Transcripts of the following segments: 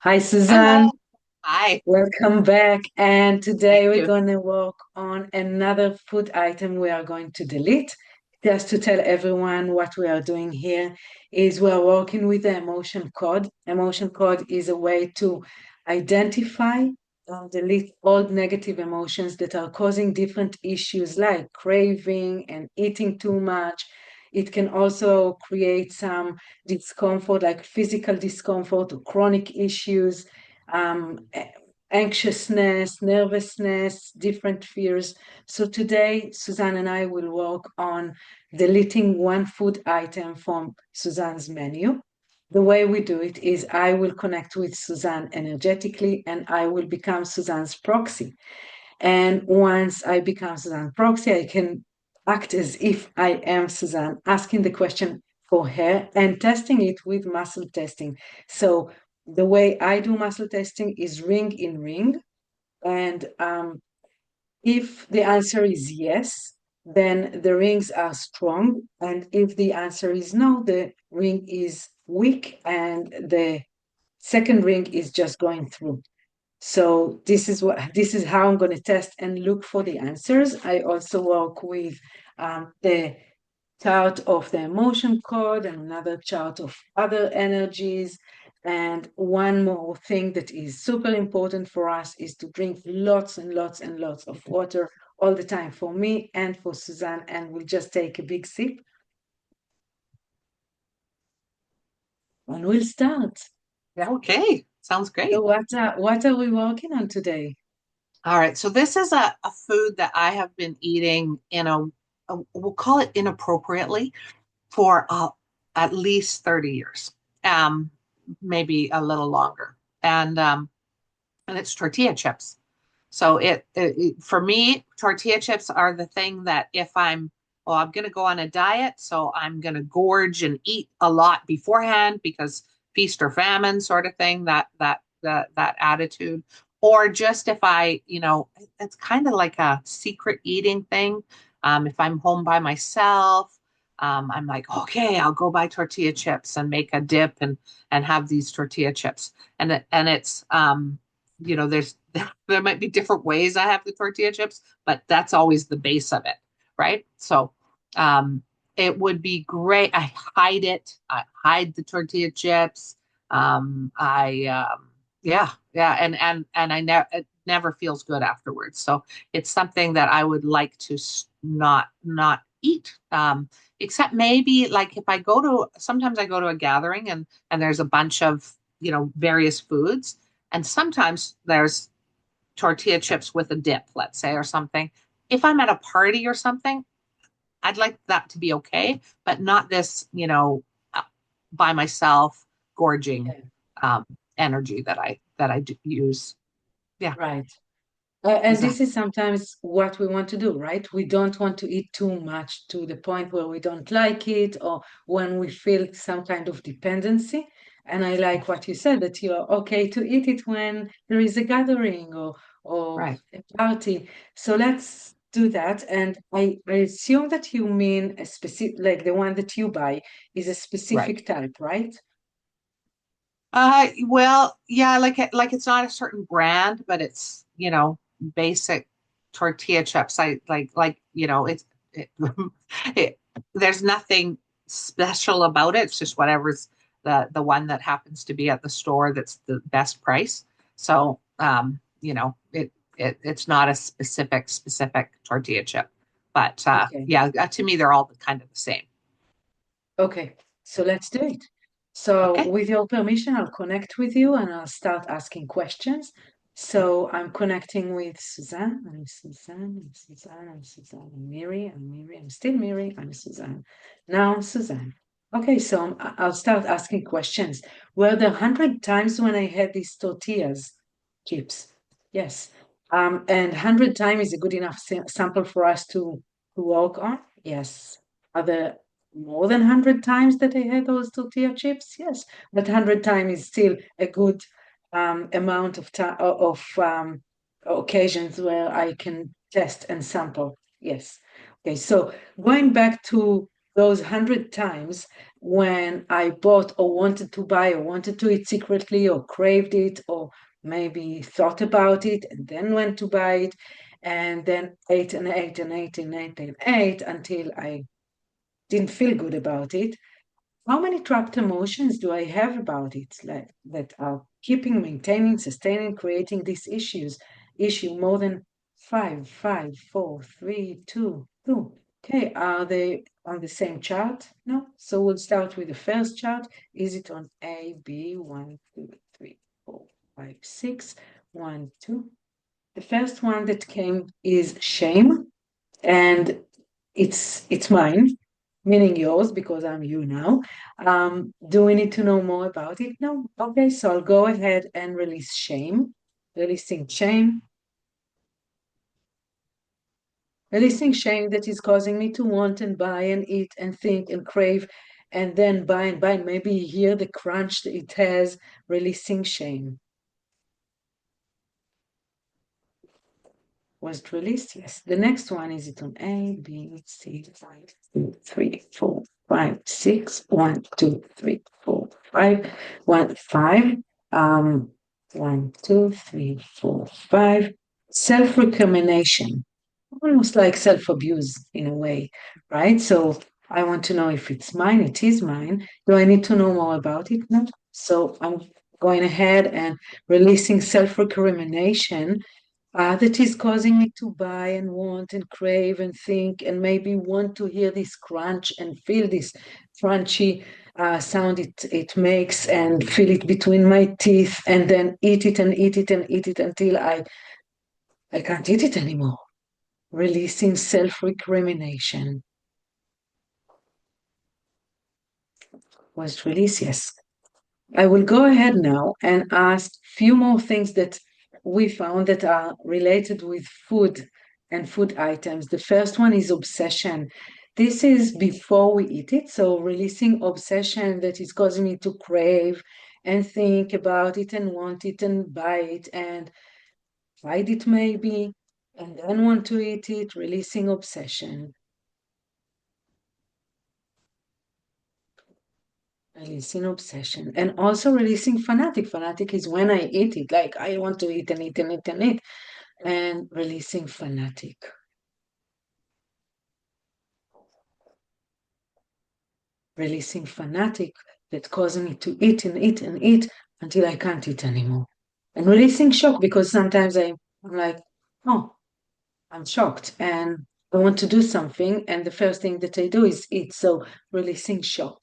Hi, Suzanne. Hello. Hi. Welcome back. And Thank today we're you. going to work on another food item we are going to delete. Just to tell everyone what we are doing here is we're working with the emotion code. Emotion code is a way to identify and delete all negative emotions that are causing different issues like craving and eating too much. It can also create some discomfort, like physical discomfort or chronic issues, um, anxiousness, nervousness, different fears. So today, Suzanne and I will work on deleting one food item from Suzanne's menu. The way we do it is I will connect with Suzanne energetically and I will become Suzanne's proxy. And once I become Suzanne proxy, I can act as if I am Suzanne, asking the question for her and testing it with muscle testing. So the way I do muscle testing is ring in ring. And if the answer is yes, then the rings are strong. And if the answer is no, the ring is weak and the second ring is just going through. So this is how I'm going to test and look for the answers. I also work with the chart of the emotion code and another chart of other energies. And one more thing that is super important for us is to drink lots and lots and lots of water all the time for me and for Suzanne. And we'll just take a big sip and we'll start. Yeah, okay. Sounds So great. what are we working on today? All right. So this is a food that I have been eating we'll call it inappropriately for at least 30 years, um, maybe a little longer. And it's tortilla chips. So for me, tortilla chips are the thing that if I'm going to go on a diet, so I'm going to gorge and eat a lot beforehand because feast or famine sort of thing, that attitude. Or just if it's kind of like a secret eating thing. If I'm home by myself, I'm like, okay, I'll go buy tortilla chips and make a dip and have these tortilla chips. There's there might be different ways I have the tortilla chips, but that's always the base of it, right? So um, it would be great. I hide it. I hide the tortilla chips. Yeah, and it never feels good afterwards. So it's something that I would like to not eat. Except maybe like if I go to sometimes I go to a gathering and there's a bunch of various foods and sometimes there's tortilla chips with a dip, let's say, or something. If I'm at a party or something, I'd like that to be okay, but not this, by myself gorging Yeah, um, energy that I do use. Yeah, right. And this exactly. is sometimes what we want to do, right? We don't want to eat too much to the point where we don't like it or when we feel some kind of dependency. And I like what you said, that you're okay to eat it when there is a gathering or Right. a party. So let's do that. And I assume that you mean a specific, like the one that you buy is a Right. specific type, right? Well, yeah, like it's not a certain brand, but it's, basic tortilla chips. I it, it there's nothing special about it. It's just whatever's the one that happens to be at the store that's the best price. So, it's not a specific tortilla chip. But Okay. yeah, to me they're all kind of the same. Okay, so let's do it. So, Okay. with your permission, I'll connect with you and I'll start asking questions. So, I'm connecting with Suzanne. I'm Suzanne. I'm Suzanne. I'm Suzanne. I'm Miri. I'm Miri. I'm still Miri. I'm Suzanne. Now, I'm Suzanne. Okay, so I'll start asking questions. Were there 100 times when I had these tortillas chips? Yes. And 100 times is a good enough sample for us to work on? Yes. Are there more than 100 times that I had those tortilla chips? Yes, but 100 times is still a good amount of time of occasions where I can test and sample. Yes. Okay, so going back to those 100 times when I bought or wanted to buy or wanted to eat secretly or craved it or maybe thought about it and then went to buy it and then ate and ate and ate and ate and ate until I didn't feel good about it. How many trapped emotions do I have about it, like that are keeping, maintaining, sustaining, creating these issue more than five, five, four, three, two, two. Okay, are they on the same chart? No. So we'll start with the first chart. Is it on A, B, 1, 2, 3, 4, 5, 6, 1, 2? The first one that came is shame, and it's mine, meaning yours, because I'm you now. Do we need to know more about it? No. Okay, so I'll go ahead and release shame. Releasing shame. Releasing shame that is causing me to want and buy and eat and think and crave and then buy and buy. Maybe hear the crunch that it has. Releasing shame. Was it released? Yes. The next one, is it on A, B, C, 1, 2, 3, 4, 5, 6, 1, 2, 3, 4, 5, 1, 5, 1, 2, 3, 4, 5. Self-recrimination, almost like self-abuse in a way, right? So I want to know if it's mine, it is mine. Do I need to know more about it? No. So I'm going ahead and releasing self-recrimination that is causing me to buy and want and crave and think and maybe want to hear this crunch and feel this crunchy sound it makes and feel it between my teeth and then eat it and eat it and eat it until I can't eat it anymore. Releasing self-recrimination. Was released? Yes. I will go ahead now and ask few more things that we found that are related with food and food items. The first one is obsession. This is before we eat it, so releasing obsession that is causing me to crave and think about it and want it and buy it and hide it maybe, and then want to eat it, releasing obsession. Releasing obsession and also releasing fanatic. Fanatic is when I eat it, like I want to eat and eat and eat and eat, and releasing fanatic. Releasing fanatic that's causing me to eat and eat and eat until I can't eat anymore. And releasing shock because sometimes I'm like, oh, I'm shocked and I want to do something, and the first thing that I do is eat. So releasing shock.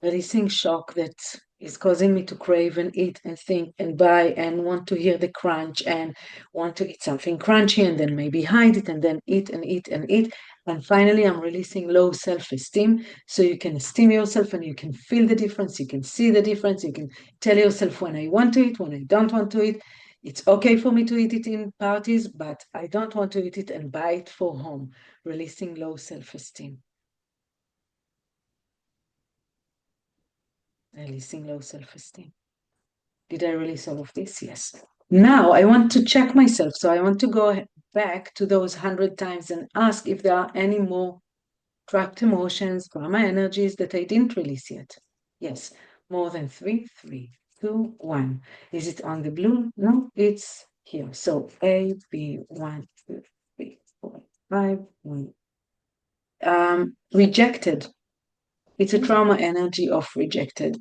Releasing shock that is causing me to crave and eat and think and buy and want to hear the crunch and want to eat something crunchy and then maybe hide it and then eat and eat and eat. And finally, I'm releasing low self-esteem. So you can esteem yourself and you can feel the difference. You can see the difference. You can tell yourself when I want to eat, when I don't want to eat. It's okay for me to eat it in parties, but I don't want to eat it and buy it for home. Releasing low self-esteem. Releasing low self-esteem. Did I release all of this? Yes. Now I want to check myself. So I want to go back to those 100 times and ask if there are any more trapped emotions, drama energies that I didn't release yet. Yes. More than three, three, two, one. Is it on the blue? No, it's here. So A, B, 1, 2, 3, 4, 5, 1. Rejected. It's a trauma energy of rejected.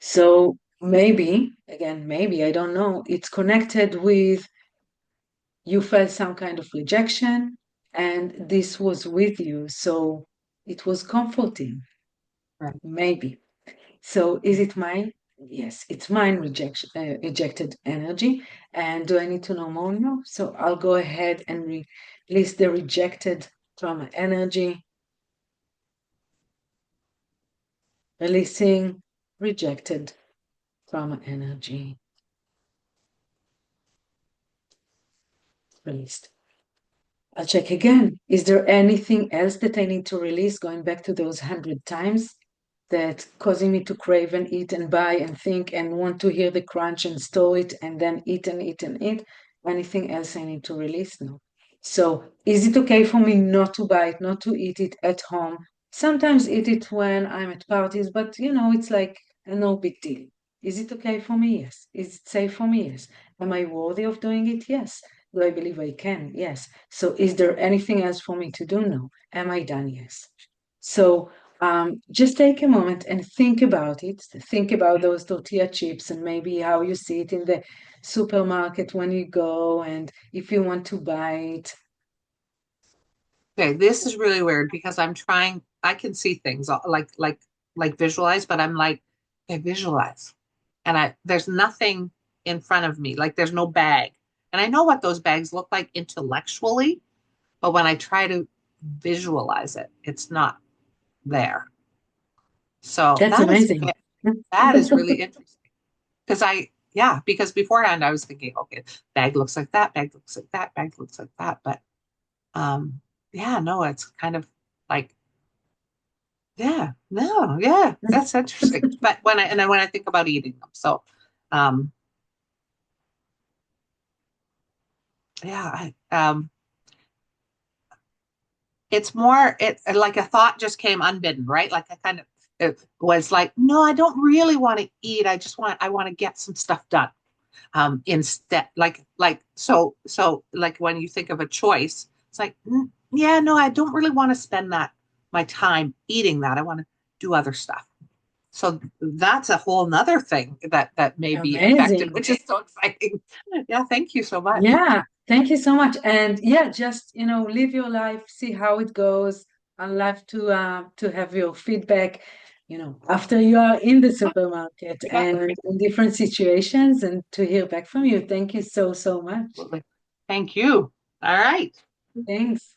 So maybe, again, maybe, I don't know, it's connected with you felt some kind of rejection and this was with you. So it was comforting, Right. maybe. So is it mine? Yes, it's mine rejected energy. And do I need to know more? No. So I'll go ahead and release the rejected trauma energy, releasing rejected trauma energy. Released. I'll check again. Is there anything else that I need to release, going back to those 100 times, that causing me to crave and eat and buy and think and want to hear the crunch and store it and then eat and eat and eat? Anything else I need to release? No. So is it okay for me not to buy it, not to eat it at home? Sometimes eat it when I'm at parties, but it's like no big deal. Is it okay for me? Yes. Is it safe for me? Yes. Am I worthy of doing it? Yes. Do I believe I can? Yes. So is there anything else for me to do? No. Am I done? Yes. So just take a moment and think about it. Think about those tortilla chips and maybe how you see it in the supermarket when you go and if you want to buy it. Okay, this is really weird because I can see things like visualize, but I'm like, I visualize. And there's nothing in front of me. Like there's no bag. And I know what those bags look like intellectually, but when I try to visualize it, it's not there. So That's amazing. that is really interesting. Because because beforehand I was thinking, okay, bag looks like that, bag looks like that, bag looks like that. But no, it's kind of like, yeah, no, yeah, that's interesting. But when I think about eating them, so um, yeah, it's more like a thought just came unbidden, right? Like I kind of it was like, no, I don't really want to eat. I want to get some stuff done. Instead, like when you think of a choice, it's like, yeah, no, I don't really want to spend that my time eating that. I want to do other stuff. So that's a whole nother thing that may be affected, Amazing. which is so exciting. Yeah, thank you so much. Yeah, thank you so much. And yeah, just live your life, see how it goes. I'd love to have your feedback, after you are in the supermarket Yeah, and in different situations and to hear back from you. Thank you so, so much. absolutely. Thank you. All right. Thanks.